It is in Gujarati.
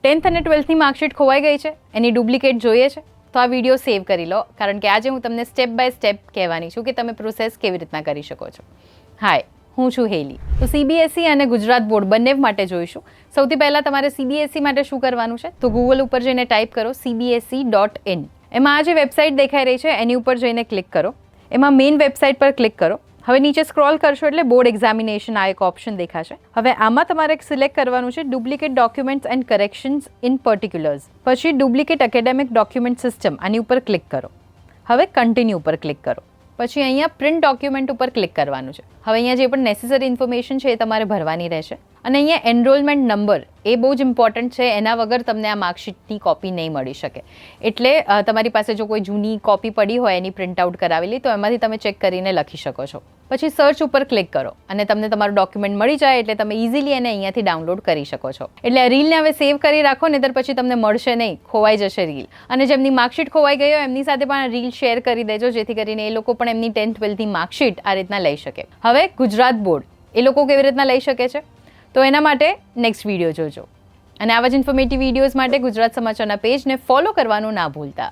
10th અને 12thની માર્કશીટ ખોવાઈ ગઈ છે, એની ડુપ્લિકેટ જોઈએ છે, તો આ વિડીયો સેવ કરી લો, કારણ કે આજે હું તમને સ્ટેપ બાય સ્ટેપ કહેવાની છું કે તમે પ્રોસેસ કેવી રીતના કરી શકો છો. હાય, હું છું હેલી. તો CBSE અને ગુજરાત બોર્ડ બંને માટે જોઈશું. સૌથી પહેલાં તમારે CBSE માટે શું કરવાનું છે, તો ગૂગલ ઉપર જઈને ટાઈપ કરો cbse.in. એમાં આ જે વેબસાઇટ દેખાઈ રહી છે એની ઉપર જઈને ક્લિક કરો. એમાં મેઇન વેબસાઇટ પર ક્લિક કરો. હવે નીચે સ્ક્રોલ કરશો એટલે બોર્ડ એક્ઝામિનેશન આ એક ઓપ્શન દેખાશે. હવે આમાં તમારે સિલેક્ટ કરવાનું છે duplicate documents and corrections in particulars. પછી ડુપ્લિકેટ એકેડેમિક ડોક્યુમેન્ટ સિસ્ટમ આની ઉપર ક્લિક કરો. હવે કન્ટિન્યુ ઉપર ક્લિક કરો. પછી અહીંયા પ્રિન્ટ ડોક્યુમેન્ટ ઉપર ક્લિક કરવાનું છે. હવે અહીંયા જે પણ નેસેસરી ઇન્ફોર્મેશન છે એ તમારે ભરવાની રહેશે. અને અહીંયા એનરોલમેન્ટ નંબર એ બહુ જ ઇમ્પોર્ટન્ટ છે, એના વગર તમને આ માર્કશીટની કોપી નહીં મળી શકે. એટલે તમારી પાસે જો કોઈ જૂની કોપી પડી હોય એની પ્રિન્ટ આઉટ કરાવેલી, તો એમાંથી તમે ચેક કરીને લખી શકો છો. પછી સર્ચ ઉપર ક્લિક કરો અને તમને તમારું ડોક્યુમેન્ટ મળી જાય એટલે તમે ઇઝીલી એને અહીંયાથી ડાઉનલોડ કરી શકો છો. એટલે આ રીલને હવે સેવ કરી રાખો, નહીંતર પછી તમને મળશે નહીં, ખોવાઈ જશે રીલ. અને જેમની માર્કશીટ ખોવાઈ ગઈ હોય એમની સાથે પણ રીલ શેર કરી દેજો, જેથી કરીને એ લોકો પણ એમની 10th 12thની માર્કશીટ આ રીતના લઈ શકે. હવે ગુજરાત બોર્ડ એ લોકો કેવી રીતના લઈ શકે છે, તો એના માટે નેક્સ્ટ વિડીયો જોજો. અને આવા જ ઇન્ફોર્મેટિવ વિડીયોઝ માટે ગુજરાત સમાચારના પેજને ફોલો કરવાનું ના ભૂલતા.